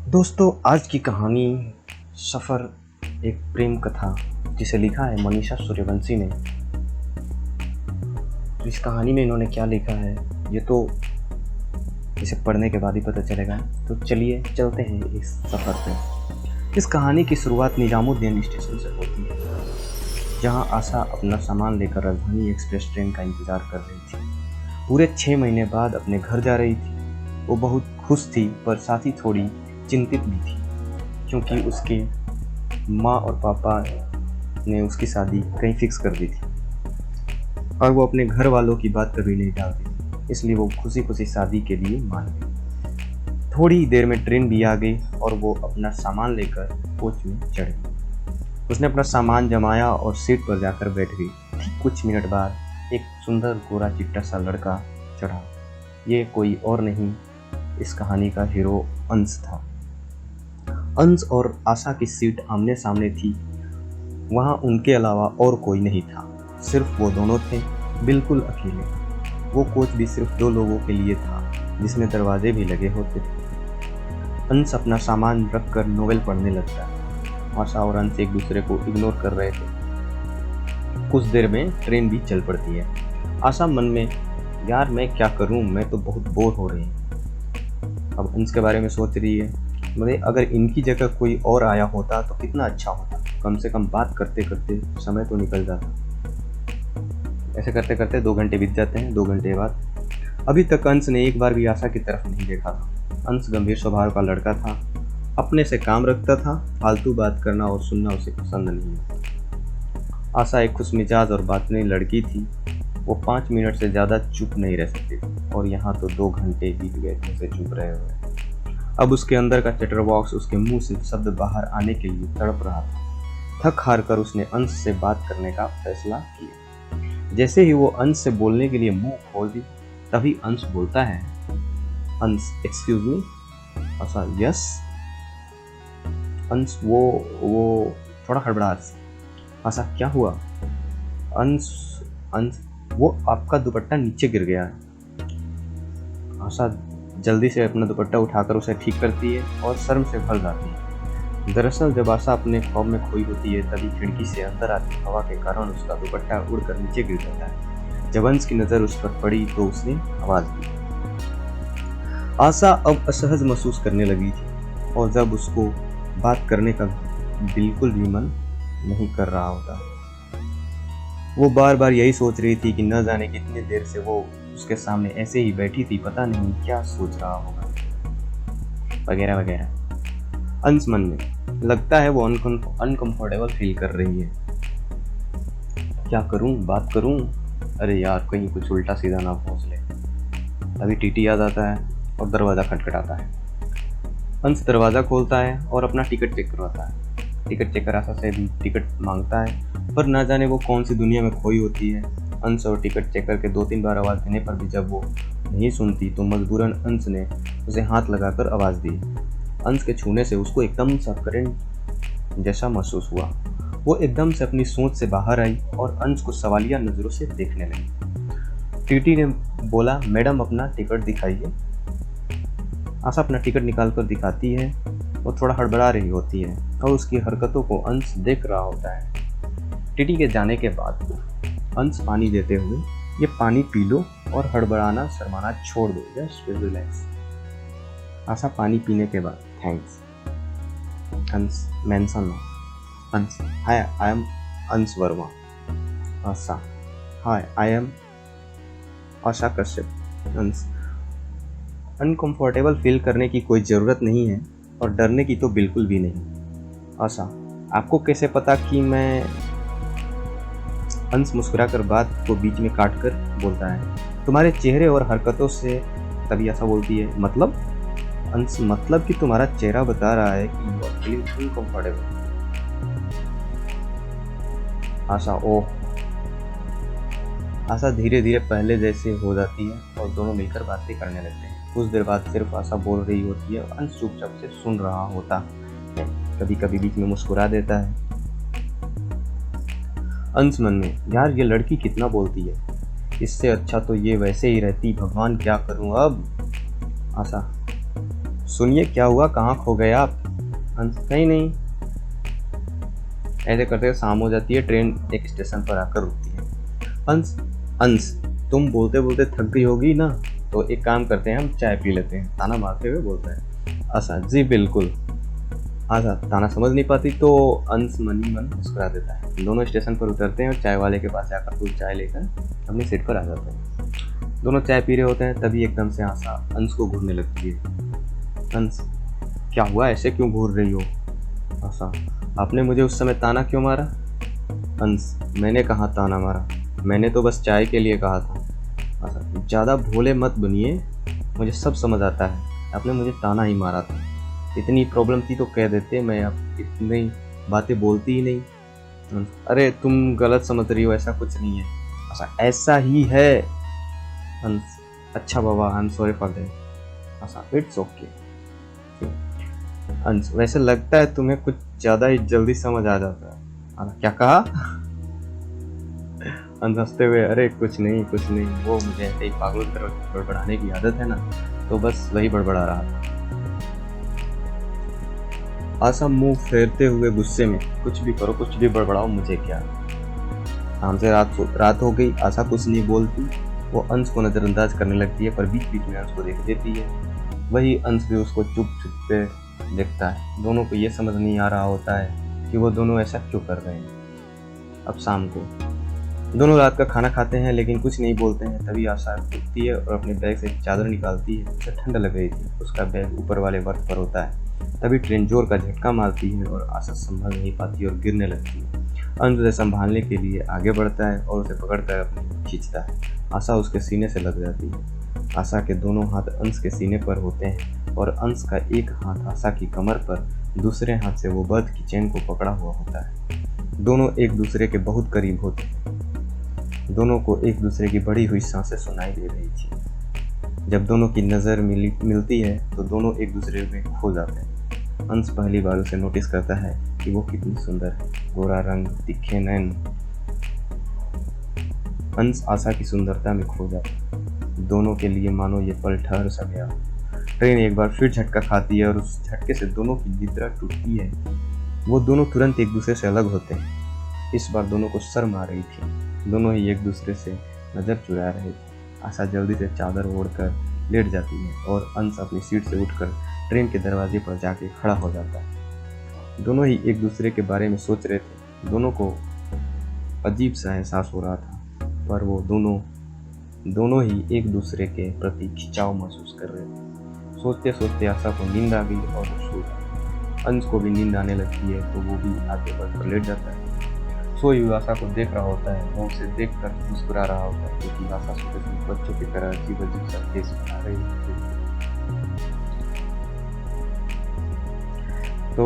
दोस्तों, आज की कहानी सफ़र एक प्रेम कथा जिसे लिखा है मनीषा सूर्यवंशी ने। तो इस कहानी में इन्होंने क्या लिखा है ये तो इसे पढ़ने के बाद ही पता चलेगा। तो चलिए चलते हैं इस सफ़र पे। इस कहानी की शुरुआत निजामुद्दीन स्टेशन से होती है, जहां आशा अपना सामान लेकर राजधानी एक्सप्रेस ट्रेन का इंतज़ार कर रही थी। पूरे 6 महीने बाद अपने घर जा रही थी। वो बहुत खुश थी, पर साथ ही थोड़ी चिंतित भी थी, क्योंकि उसके माँ और पापा ने उसकी शादी कहीं फिक्स कर दी थी और वो अपने घर वालों की बात कभी नहीं टालती, इसलिए वो खुशी खुशी शादी के लिए मान गई। थोड़ी देर में ट्रेन भी आ गई और वो अपना सामान लेकर कोच में चढ़ गई। उसने अपना सामान जमाया और सीट पर जाकर बैठ गई। ठीक कुछ मिनट बाद एक सुंदर गोरा चिट्टा सा लड़का चढ़ा। ये कोई और नहीं, इस कहानी का हीरो अंश था। अंश और आशा की सीट आमने सामने थी। वहाँ उनके अलावा और कोई नहीं था, सिर्फ वो दोनों थे, बिल्कुल अकेले। वो कोच भी सिर्फ 2 लोगों के लिए था, जिसमें दरवाजे भी लगे होते थे। अंश अपना सामान रखकर नोवेल पढ़ने लगता है। आशा और अंश एक दूसरे को इग्नोर कर रहे थे। कुछ देर में ट्रेन भी चल पड़ती है। आशा मन में, यार मैं क्या करूं, मैं तो बहुत बोर हो रही हूँ। अब अंश के बारे में सोच रही है, मतलब अगर इनकी जगह कोई और आया होता तो कितना अच्छा होता। कम से कम बात करते करते समय तो निकल जाता। ऐसे करते करते 2 घंटे बीत जाते हैं। 2 घंटे बाद अभी तक अंश ने एक बार भी आशा की तरफ नहीं देखा था। अंश गंभीर स्वभाव का लड़का था, अपने से काम रखता था। फालतू बात करना और सुनना उसे पसंद नहीं था। आशा एक खुशमिजाज और बातनी लड़की थी। वो 5 मिनट से ज़्यादा चुप नहीं रह सकती थी, और यहाँ तो 2 घंटे बीत गए थे उसे चुप रहे हुए। अब उसके अंदर का चैटरबॉक्स उसके मुंह से शब्द बाहर आने के लिए तड़प रहा था। थक हार कर उसने अंश से बात करने का फैसला किया। जैसे ही वो अंश से बोलने के लिए मुंह खोल दी, तभी अंश बोलता है, अंश एक्सक्यूज मी। आशा यस। अंश वो थोड़ा हड़बड़ा। आशा क्या हुआ? अंश वो आपका दुपट्टा नीचे गिर गया है। आशा जल्दी से अपना दुपट्टा उठाकर उसे ठीक करती है और शर्म से भर जाती है। दरअसल जब आशा अपने ख्वाब में खोई होती है, तभी खिड़की से अंदर आती हवा के कारण उसका दुपट्टा उड़कर नीचे गिर जाता है। जब अंश की नजर उस पर पड़ी तो उसने आवाज दी। आशा अब असहज महसूस करने लगी थी, और जब उसको बात करने का बिल्कुल भी मन नहीं कर रहा होता। वो बार बार यही सोच रही थी कि न जाने कितनी देर से वो उसके सामने ऐसे ही बैठी थी, पता नहीं क्या सोच रहा होगा, वगैरह वगैरह। अंश मन में लगता है वो अनकंफर्टेबल फील कर रही है। क्या करूं, बात करूं? अरे यार, कहीं कुछ उल्टा सीधा ना पहुंच ले। अभी टीटी याद आता है और दरवाज़ा खटखटाता है। अंश दरवाज़ा खोलता है और अपना टिकट चेक करवाता है। टिकट चेकर आशा से भी टिकट मांगता है, पर ना जाने वो कौन सी दुनिया में खोई होती है। अंश और टिकट चेकर के 2-3 बार आवाज़ देने पर भी जब वो नहीं सुनती, तो मजबूरन अंश ने उसे हाथ लगाकर आवाज़ दी। अंश के छूने से उसको एकदम सा करंट जैसा महसूस हुआ। वो एकदम से अपनी सोच से बाहर आई और अंश को सवालिया नज़रों से देखने लगी। टीटी ने बोला, मैडम अपना टिकट दिखाइए। आशा अपना टिकट निकाल कर दिखाती है। वो थोड़ा हड़बड़ा रही होती है और उसकी हरकतों को अंश देख रहा होता है। टीटी के जाने के बाद अंश पानी देते हुए, ये पानी पी लो और हड़बड़ाना शर्माना छोड़ दो, जस्ट रिलैक्स। आशा पानी पीने के बाद, थैंक्स। अंश मेंशन अंश, हाय आई एम अंश वर्मा। आशा, हाय आई एम आशा कश्यप। अंश, अनकंफर्टेबल फील करने की कोई ज़रूरत नहीं है और डरने की तो बिल्कुल भी नहीं। आशा, आपको कैसे पता कि मैं? अंश मुस्कुराकर बात को बीच में काटकर बोलता है, तुम्हारे चेहरे और हरकतों से। तभी आशा बोलती है, मतलब? अंश, मतलब कि तुम्हारा चेहरा बता रहा है कि यू आर फीलिंग अनकंफर्टेबल। आशा, ओह। आशा धीरे धीरे पहले जैसे हो जाती है और दोनों मिलकर बातें करने लगते हैं। कुछ देर बाद सिर्फ आशा बोल रही होती है, अंश चुपचाप से सुन रहा होता है। कभी कभी बीच में मुस्कुरा देता है। अंश मन में, यार ये लड़की कितना बोलती है, इससे अच्छा तो ये वैसे ही रहती, भगवान क्या करूं अब। आशा, सुनिए क्या हुआ, कहाँ खो गए आप? अंश नहीं नहीं। ऐसे करते शाम हो जाती है, ट्रेन एक स्टेशन पर आकर रुकती है। अंश अंश तुम बोलते बोलते थक गई होगी ना, तो एक काम करते हैं हम चाय पी लेते हैं, ताना मारते हुए बोलता है आशा। जी बिल्कुल। आशा ताना समझ नहीं पाती तो अंश मन ही मन मुस्कुरा देता है। दोनों स्टेशन पर उतरते हैं और चाय वाले के पास जाकर कुछ चाय लेकर अपनी सीट पर आ जाते हैं। दोनों चाय पी रहे होते हैं, तभी एकदम से आशा अंश को घूरने लगती है। अंश क्या हुआ, ऐसे क्यों घूर रही हो? आशा आपने मुझे उस समय ताना क्यों मारा? अंश मैंने कहाँ ताना मारा, मैंने तो बस चाय के लिए कहा था। आशा ज़्यादा भोले मत बनिए, मुझे सब समझ आता है, आपने मुझे ताना ही मारा था। इतनी प्रॉब्लम थी तो कह देते, मैं अब इतनी बातें बोलती ही नहीं। अरे तुम गलत समझ रही हो, ऐसा कुछ नहीं है। अच्छा ऐसा ही है। अंश अच्छा बाबा, I am sorry for that. अच्छा इट्स ओके। अंश वैसे लगता है तुम्हें कुछ ज़्यादा ही जल्दी समझ आ जाता है। क्या कहा? अंश हंसते हुए अरे कुछ नहीं, वो मुझे ऐसे ही पागलों की तरह बड़बड़ाने की आदत है ना, तो बस वही बड़बड़ा रहा था। आशा मुंह फेरते हुए गुस्से में, कुछ भी करो, कुछ भी बड़बड़ाओ, मुझे क्या। शाम से रात हो गई, आशा कुछ नहीं बोलती। वो अंश को नज़रअंदाज करने लगती है, पर बीच बीच में अंश को देख देती है। वही अंश भी उसको चुप चुप पे देखता है। दोनों को ये समझ नहीं आ रहा होता है कि वो दोनों ऐसा क्यों कर रहे हैं। अब शाम को दोनों रात का खाना खाते हैं, लेकिन कुछ नहीं बोलते हैं। तभी आशा उठती है और अपने बैग से चादर निकालती है। उसे ठंड लग रही थी। उसका बैग ऊपर वाले बर्थ पर होता है। तभी ट्रेन जोर का झटका मारती है और आशा संभल नहीं पाती और गिरने लगती है। अंश उसे संभालने के लिए आगे बढ़ता है और उसे पकड़कर अपनी खींचता है। आशा उसके सीने से लग जाती है। आशा के दोनों हाथ अंश के सीने पर होते हैं और अंश का एक हाथ आशा की कमर पर, दूसरे हाथ से वो बर्थ की चेन को पकड़ा हुआ होता है। दोनों एक दूसरे के बहुत करीब होते हैं। दोनों को एक दूसरे की बढ़ी हुई सांसें सुनाई दे रही थी। जब दोनों की नज़र मिलती है तो दोनों एक दूसरे में खो जाते हैं। अंश पहली बार उसे नोटिस करता है कि वो कितनी सुंदर है। गोरा रंग, तीखे नैन। अंश आशा की सुंदरता में खो जाता है। दोनों के लिए मानो ये पल ठहर सा गया। ट्रेन एक बार फिर झटका खाती है और उस झटके से दोनों की निद्रा टूटती है। वो दोनों तुरंत एक दूसरे से अलग होते हैं। इस बार दोनों को शर्म आ रही थी। दोनों ही एक दूसरे से नज़र चुरा रहे थे। आशा जल्दी से चादर ओढ़कर लेट जाती है और अंश अपनी सीट से उठकर ट्रेन के दरवाजे पर जाके खड़ा हो जाता है। दोनों ही एक दूसरे के बारे में सोच रहे थे। दोनों को अजीब सा एहसास हो रहा था, पर वो दोनों ही एक दूसरे के प्रति खिंचाव महसूस कर रहे थे। सोचते सोचते आशा को नींद आ गई और वो सो गई। अंश को भी नींद आने लगती है तो वो भी आगे बढ़कर लेट जाता है। सोई हुई आशा को देख रहा होता है। वो उसे देखकर मुस्कुरा रहा होता है, क्योंकि आशा सोते समय बच्चों की तरह अजीब अजीब सा फेस बना रही थी। तो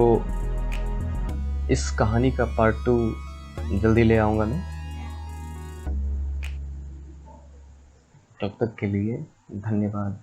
इस कहानी का पार्ट 2 जल्दी ले आऊँगा मैं। तब तक के लिए धन्यवाद।